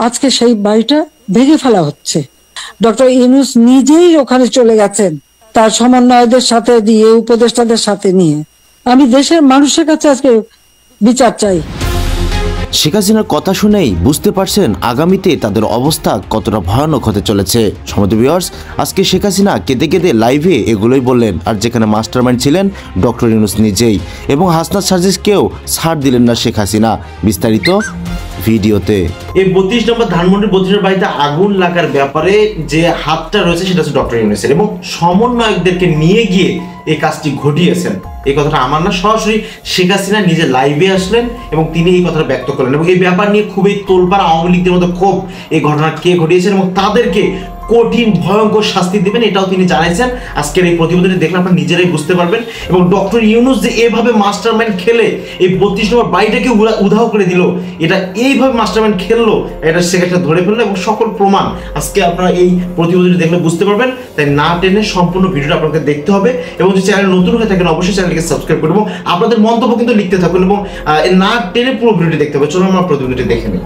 আজকে সেই বাড়িটা ভেঙে ফেলা হচ্ছে। ডক্টর ইউনূস নিজেই ওখানে চলে গেছেন তার সমন্বয়কদের সাথে দিয়ে, উপদেষ্টাদের সাথে নিয়ে। আমি দেশের মানুষের কাছে আজকে বিচার চাই। শেখ হাসিনার কথা শুনেই বুঝতে পারছেন আগামীতে তাদের অবস্থা কতটা ভয়ানক হতে চলেছে। সম্মানিত ভিউয়ার্স, আজকে শেখ হাসিনা কেঁদে কেঁদে লাইভে এগুলোই বললেন, আর যেখানে মাস্টারমাইন্ড ছিলেন ডক্টর ইউনূস নিজেই, এবং হাসনাত সাজিদকেও ছাড় দিলেন না শেখ হাসিনা। বিস্তারিত ভিডিওতে। এই 32 নম্বর ধানমন্ডির 32 বাড়িতে আগুন লাগার ব্যাপারে যে হাতটা রয়েছে সেটা হচ্ছে ডক্টর ইউনূসের, এবং সমন্বয়কদেরকে নিয়ে গিয়ে এই কাজটি ঘটিয়েছেন। এই কথাটা আমার না, সরাসরি শেখ হাসিনা নিজে লাইভে আসলেন এবং তিনি এই কথাটা ব্যক্ত করলেন, এবং এই ব্যাপার নিয়ে খুবই তোলপাড়। আওয়ামী লীগদের মধ্যে ক্ষোভ, এই ঘটনা কে ঘটিয়েছেন এবং তাদেরকে কঠিন ভয়ঙ্কর শাস্তি দিবেন, এটাও তিনি জানাইছেন। আজকের এই প্রতিবেদনটি দেখলে আপনারা নিজেরাই বুঝতে পারবেন। এবং ডক্টর ইউনূস যে এভাবে মাস্টারমাইন্ড খেলে এই 32 নম্বর বাড়িটাকে উধাও করে দিল, এটা এইভাবে মাস্টারমাইন্ড খেললো, এটা সেক্ষেত্রে ধরে ফেললো, এবং সকল প্রমাণ আজকে আপনারা এই প্রতিবেদনটি দেখলে বুঝতে পারবেন। তাই না টেনে সম্পূর্ণ ভিডিওটা আপনাকে দেখতে হবে, এবং যদি চ্যানেল নতুন হয়ে থাকেন অবশ্যই চ্যানেলটিকে সাবস্ক্রাইব করুন এবং আপনাদের মন্তব্য কিন্তু লিখতে থাকুন, এবং না টেনে পুরো ভিডিওটি দেখতে হবে। চলুন আমরা প্রতিবেদনটি দেখে নিই।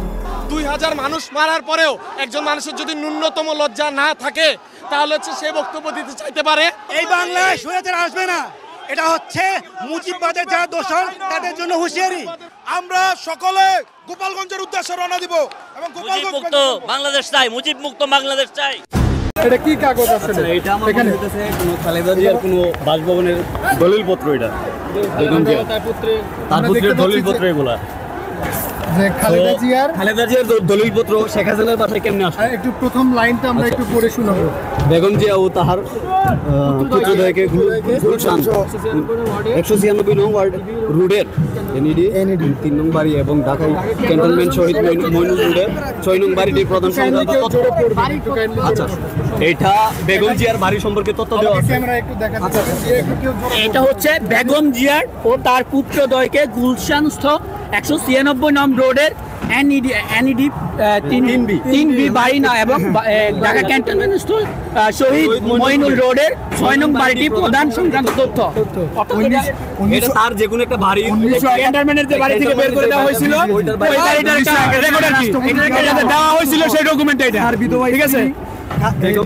2000 মানুষ মারার পরেও একজন মানুষের যদি ন্যূনতম লজ্জা না থাকে, তাহলে হচ্ছে সে বক্তব্য দিতে চাইতে পারে। এই বাংলায় স্বৈরাচার আসবে না, এটা হচ্ছে মুজিববাদের যারা দোষর তাদের জন্য হুঁশিয়ারি। আমরা সকলে গোপালগঞ্জের উদ্দেশ্যে রওনা দিব, এবং মুজিব মুক্ত বাংলাদেশ চাই, মুজিব মুক্ত বাংলাদেশ চাই। এটা কি কাগজ আছে? এটা আমার মনে হইতেছে কোনো খালেদা জিয়ার কোনো বাসভবনের দলিলপত্র। এটা তার পুত্রের দলিলপত্র। এগুলা খালেদা জিয়ার দলিলপত্র শেখ হাসিনার বাসায় কেমনে আসে? একটু প্রথম লাইনটা আমরা একটু পড়ে শোনাবো। বেগম জিয়া ও তাহার পুত্রদ্বয়কে গুলশান 196 নং ওয়ার্ড রোডের এনইডি 3 নং বাড়ি এবং ঢাকায় ক্যান্টনমেন্ট শহীদ মইনুল রোডের 6 নং বাড়িটির প্রধান সংক্রান্ত তথ্য। আচ্ছা, এটা বেগম জিয়ার বাড়ি সম্পর্কে তথ্য দেওয়া আছে। এটা হচ্ছে বেগম জিয়ার ও তার পুত্রদ্বয়কে গুলশানস্থ 196 নং রোডের এনইডি 3B বাড়ি না, এবং ঢাকা ক্যান্টনমেন্ট শহীদ মইনুল রোডের 6 নং বাড়িটি প্রধান সংক্রান্ত তথ্য। এটা তার যে কোনো একটা বাড়ি ক্যান্টনমেন্টের যে বাড়ি থেকে বের করে দেওয়া হয়েছিল, ওই বাড়িটার একটা রেকর্ড আছে, এটা দেওয়া হয়েছিল সেই ডকুমেন্ট। এটা আর বিধবা, ঠিক আছে।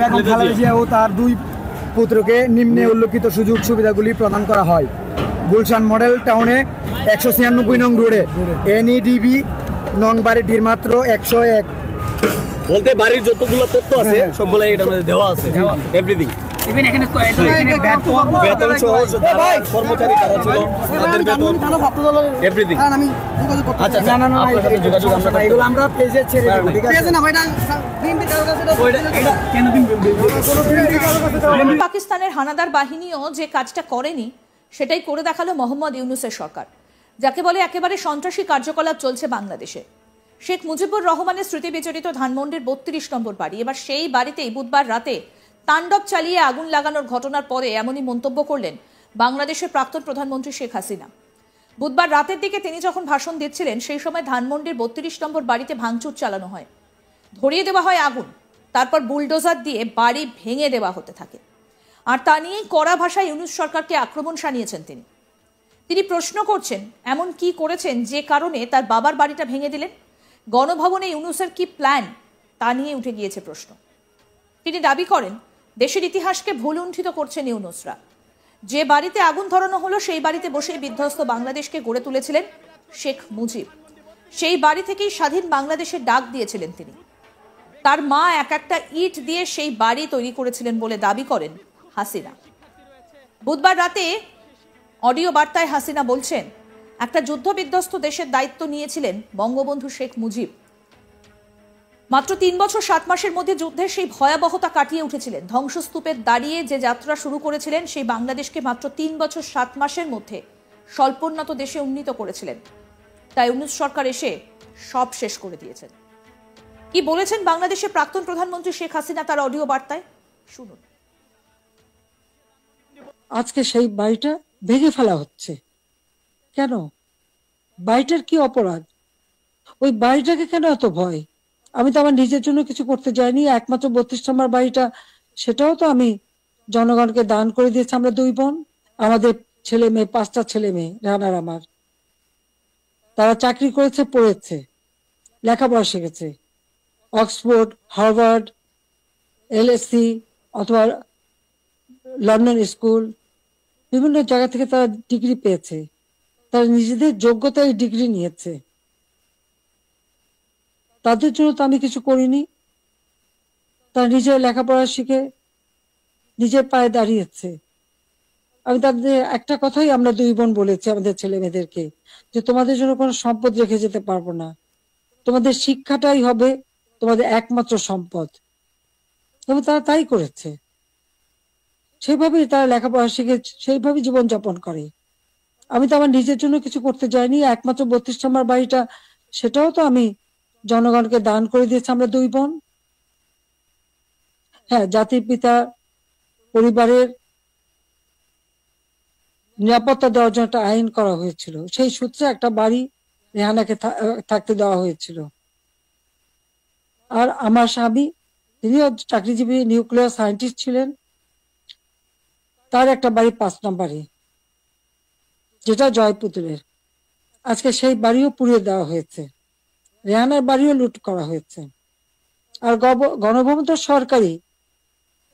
খালেদা জিয়া ও তার 2 পুত্রকে নিম্নে উল্লেখিত সুযোগ সুবিধাগুলি প্রদান করা হয়। গুলশান মডেল টাউনে 196 নং রোডে এনইডিবি নং বাড়িটির মাত্র 101 বলতে বাড়ির যতগুলো তথ্য আছে সবগুলো এটার মধ্যে দেওয়া আছে, এভরিথিং। ইভেন এখানে বেতন সহ কর্মচারী কারা ছিল, তাদের বেতন, এভরিথিং। আচ্ছা, যোগাযোগ আমরা পেজে ছেড়ে দেব, ঠিক আছে? না ভাইটা পাকিস্তানের হানাদার বাহিনীও যে কাজটা করেনি সেটাই করে দেখালো মোহাম্মদ ইউনূসের সরকার, যাকে বলে একেবারে সন্ত্রাসী কার্যকলাপ চলছে বাংলাদেশে। শেখ মুজিবুর রহমানের স্মৃতি বিজড়িত ধানমন্ডির 32 নম্বর বাড়ি, এবার সেই বাড়িতেই বুধবার রাতে তাণ্ডব চালিয়ে আগুন লাগানোর ঘটনার পরে এমনই মন্তব্য করলেন বাংলাদেশের প্রাক্তন প্রধানমন্ত্রী শেখ হাসিনা। বুধবার রাতের দিকে তিনি যখন ভাষণ দিচ্ছিলেন, সেই সময় ধানমন্ডির 32 নম্বর বাড়িতে ভাঙচুর চালানো হয়, ধরিয়ে দেওয়া হয় আগুন, তারপর বুলডোজার দিয়ে বাড়ি ভেঙে দেওয়া হতে থাকে। আর তা নিয়েই কড়া ভাষায় ইউনূস সরকারকে আক্রমণ শানিয়েছেন তিনি প্রশ্ন করছেন এমন কি করেছেন যে কারণে তার বাবার বাড়িটা ভেঙে দিলেন। গণভবনে ইউনূসের কি প্ল্যান তা নিয়ে উঠে গিয়েছে প্রশ্ন। তিনি দাবি করেন দেশের ইতিহাসকে ভুলুণ্ঠিত করছেন ইউনূসরা। যে বাড়িতে আগুন ধরানো হলো সেই বাড়িতে বসে বিধ্বস্ত বাংলাদেশকে গড়ে তুলেছিলেন শেখ মুজিব। সেই বাড়ি থেকেই স্বাধীন বাংলাদেশের ডাক দিয়েছিলেন তিনি। তার মা একটা ইট দিয়ে সেই বাড়ি তৈরি করেছিলেন বলে দাবি করেন হাসিনা। বুধবার রাতে অডিও বার্তায় হাসিনা বলছেন, একটা যুদ্ধ বিধ্বস্ত দেশের দায়িত্ব নিয়েছিলেন বঙ্গবন্ধু শেখ মুজিব। মাত্র 3 বছর 7 মাসের মধ্যে যুদ্ধের সেই ভয়াবহতা কাটিয়ে উঠেছিলেন। ধ্বংসস্তূপের দাঁড়িয়ে যে যাত্রা শুরু করেছিলেন, সেই বাংলাদেশকে মাত্র 3 বছর 7 মাসের মধ্যে স্বল্পোন্নত দেশে উন্নীত করেছিলেন। তাই ইউনূস সরকার এসে সব শেষ করে দিয়েছেন। কি বলেছেন বাংলাদেশের প্রাক্তন প্রধানমন্ত্রী শেখ হাসিনা তার অডিও বার্তায়, শুনুন। আজকে সেই বাড়িটা ভেঙে ফেলা হচ্ছে কেন? বাড়িটার কি অপরাধ? ওই বাড়িটাকে কেন এত ভয়? আমি তো আমার নিজের জন্য কিছু করতে যাইনি। একমাত্র 32 নম্বর বাড়িটা, সেটাও তো আমি জনগণকে দান করে দিয়েছি। আমরা 2 বোন, আমাদের ছেলে মেয়ে, 5টা ছেলে মেয়ে, রানার আমার, তারা চাকরি করেছে, পড়েছে, লেখাপড়া শিখেছে। অক্সফোর্ড, হার্ভার্ড, LSE অথবা লন্ডন স্কুল, বিভিন্ন জায়গা থেকে তারা ডিগ্রি পেয়েছে। তারা নিজেদের যোগ্যতায় ডিগ্রি নিয়েছে। তাদের জন্য তো আমি কিছু করিনি। তারা নিজের লেখাপড়া শিখে নিজের পায়ে দাঁড়িয়েছে। আমি তাদের একটা কথাই আমরা দুই বোন বলেছি আমাদের ছেলে মেয়েদেরকে, যে তোমাদের জন্য কোনো সম্পদ রেখে যেতে পারবো না, তোমাদের শিক্ষাটাই হবে তোমাদের একমাত্র সম্পদ। এবং তারা তাই করেছে। সেইভাবেই তারা লেখাপড়া শিখে সেইভাবে জীবনযাপন করে। আমি তো আমার নিজের জন্য কিছু করতে যাইনি। একমাত্র 32 নম্বর বাড়িটা, সেটাও তো আমি জনগণকে দান করে দিয়েছি আমরা দুই বোন। হ্যাঁ, জাতির পিতা পরিবারের নিরাপত্তা দেওয়ার জন্য একটা আইন করা হয়েছিল, সেই সূত্রে একটা বাড়ি রেহানাকে থাকতে দেওয়া হয়েছিল। আর আমার স্বামী, তিনিও চাকরিজীবী নিউক্লিয়ার সায়েন্টিস্ট ছিলেন, তার একটা বাড়ি 5 নম্বরে, যেটা জয়পুতুলের। আজকে সেই বাড়িও পুড়িয়ে দেওয়া হয়েছে, রেহানার বাড়িও লুট করা হয়েছে। আর গণভবন তো সরকারি,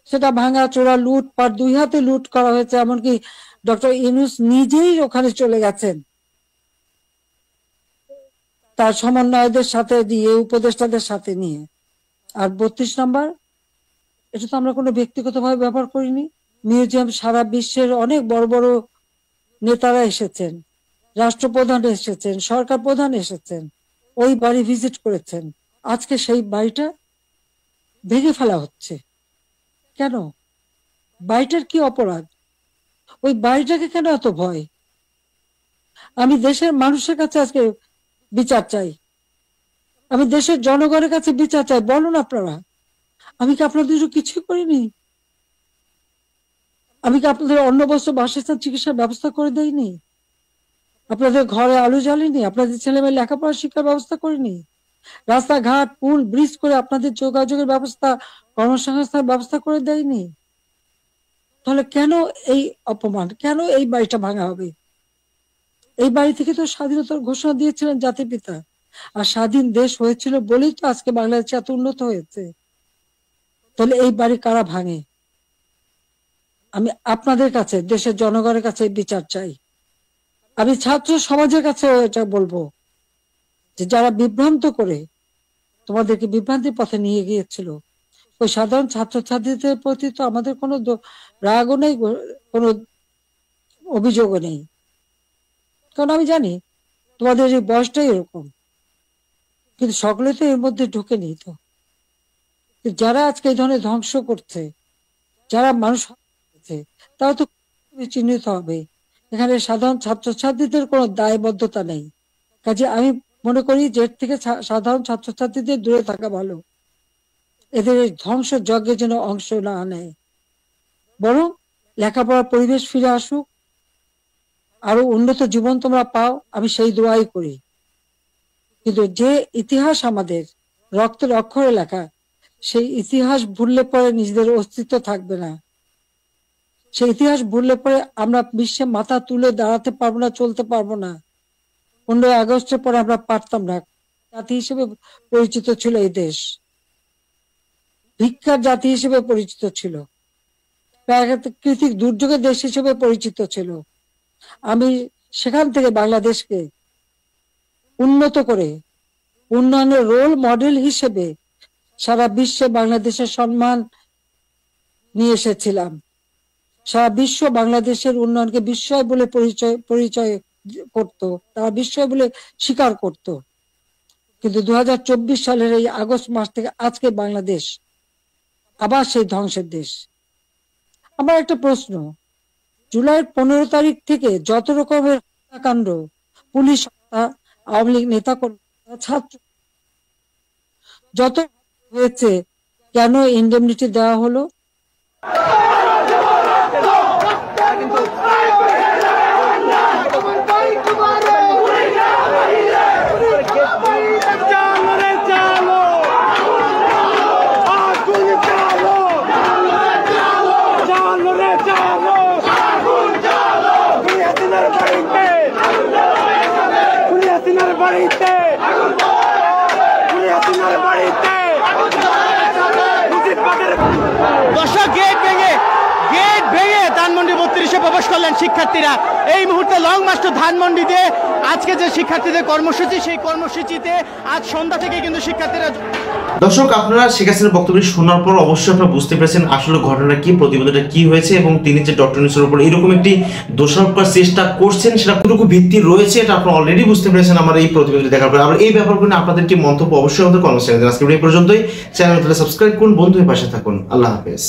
সেটা ভাঙা চোরা লুটপাট 2 হাতে লুট করা হয়েছে। এমনকি ডক্টর ইউনূস নিজেই ওখানে চলে গেছেন তার সমন্বয়দের সাথে দিয়ে, উপদেষ্টাদের সাথে নিয়ে। আর 32 নম্বর, এটা তো আমরা কোনো ব্যক্তিগতভাবে ব্যবহার করিনি। মিউজিয়াম সারা বিশ্বের অনেক বড় বড় নেতারা এসেছেন, রাষ্ট্রপ্রধান এসেছেন, সরকার প্রধান এসেছেন, ওই বাড়ি ভিজিট করেছেন। আজকে সেই বাড়িটা ভেঙে ফেলা হচ্ছে কেন? বাড়িটার কি অপরাধ? ওই বাড়িটাকে কেন এত ভয়? আমি দেশের মানুষের কাছে আজকে বিচার চাই, আমি দেশের জনগণের কাছে বিচার চাই। বলুন আপনারা, আমি কি আপনাদের কিছুই করিনি? আমি কি আপনাদের অন্ন বস্ত্র বাসস্থান চিকিৎসার ব্যবস্থা করে দেইনি? আপনাদের ঘরে আলো জ্বালিনি? আপনাদের ছেলে মেয়ে লেখাপড়া শিক্ষার ব্যবস্থা করিনি? রাস্তাঘাট, পুল, ব্রিজ করে আপনাদের যোগাযোগের ব্যবস্থা, কর্মসংস্থানের ব্যবস্থা করে দেয়নি? তাহলে কেন এই অপমান? কেন এই বাড়িটা ভাঙা হবে? এই বাড়ি থেকে তো স্বাধীনতার ঘোষণা দিয়েছিলেন জাতির পিতা, আর স্বাধীন দেশ হয়েছিল বলেই তো আজকে বাংলাদেশ এত উন্নত হয়েছে। তাহলে এই বাড়ি কারা ভাঙে? আমি আপনাদের কাছে, দেশের জনগণের কাছে বিচার চাই। আমি ছাত্র সমাজের কাছে এটা বলবো, যে যারা বিভ্রান্ত করে তোমাদেরকে বিভ্রান্তির পথে নিয়ে গিয়েছিল, ওই সাধারণ ছাত্রছাত্রীদের প্রতি তো আমাদের কোনো রাগও নেই, কোনো অভিযোগও নেই। কারণ আমি জানি তোমাদের এই বয়সটাই এরকম, কিন্তু সকলে তো এর মধ্যে ঢুকে নেই। তো যারা আজকে এই ধরনের ধ্বংস করছে, যারা মানুষ তারা তো চিহ্নিত হবে। এখানে সাধারণ ছাত্রছাত্রীদের কোনো দায়বদ্ধতা নেই। কাজে আমি মনে করি যে এর থেকে সাধারণ ছাত্রছাত্রীদের দূরে থাকা ভালো। এদের ধ্বংস যজ্ঞে যেন অংশ না নেয়, বরং লেখাপড়ার পরিবেশ ফিরে আসুক, আরো উন্নত জীবন তোমরা পাও, আমি সেই দোয়াই করি। কিন্তু যে ইতিহাস আমাদের রক্তের অক্ষরে লেখা, সেই ইতিহাস ভুললে পরে নিজেদের অস্তিত্ব থাকবে না। সেই ইতিহাস ভুললে পরে আমরা বিশ্বে মাথা তুলে দাঁড়াতে পারবো না, চলতে পারবো না। 15 আগস্টের পরে আমরা পারতাম না। জাতি হিসেবে পরিচিত ছিল এই দেশ, ভিক্ষার জাতি হিসেবে পরিচিত ছিল, প্রাকৃতিক দুর্যোগের দেশ হিসেবে পরিচিত ছিল। আমি সেখান থেকে বাংলাদেশকে উন্নত করে উন্নয়নের রোল মডেল হিসেবে সারা বিশ্বে বাংলাদেশের সম্মান নিয়ে এসেছিলাম। সারা বিশ্ব বাংলাদেশের উন্নয়নকে বিস্ময় বলে পরিচয় করত, তারা বিস্ময় বলে স্বীকার করত। কিন্তু 2024 সালের এই আগস্ট মাস থেকে আজকে বাংলাদেশ আবার সেই ধ্বংসের দেশ। আমার একটা প্রশ্ন, জুলাইয়ের 15 তারিখ থেকে যত রকমের হত্যাকাণ্ড, পুলিশ হত্যা, আওয়ামী লীগ নেতা ছাত্র যত হয়েছে, কেন ইন্ডেমনিটি দেওয়া হলো? বাড়িতে দর্শক, গেট ভেঙে ধানমন্ডি 32-এ প্রবেশ করলেন শিক্ষার্থীরা। এই মুহূর্তে লং মার্চ টু ধানমন্ডিতে আজকে যে শিক্ষার্থীদের কর্মসূচি, সেই কর্মসূচিতে আজ সন্ধ্যা থেকে কিন্তু শিক্ষার্থীরা। দর্শক, আপনারা শেখ হাসিনার বক্তব্য শোনার পর অবশ্যই আপনারা বুঝতে পেরেছেন আসলে ঘটনাটা কি, প্রতিবেদনটা কি হয়েছে, এবং তিনি যে ডক্টর ইউনূসের উপর এরকম একটি দোষারোপ করার চেষ্টা করছেন সেটা কতটুকু ভিত্তি রয়েছে এটা আপনারা অলরেডি বুঝতে পেরেছেন আমার এই প্রতিবেদনটি দেখার পর। আবার এই ব্যাপারগুলো আপনাদের কি মন্তব্য অবশ্যই আমাদের কমেন্ট সেকশনে। আজকে এই পর্যন্তই। চ্যানেলটা সাবস্ক্রাইব করুন, বন্ধু হয়ে পাশে থাকুন। আল্লাহ হাফেজ।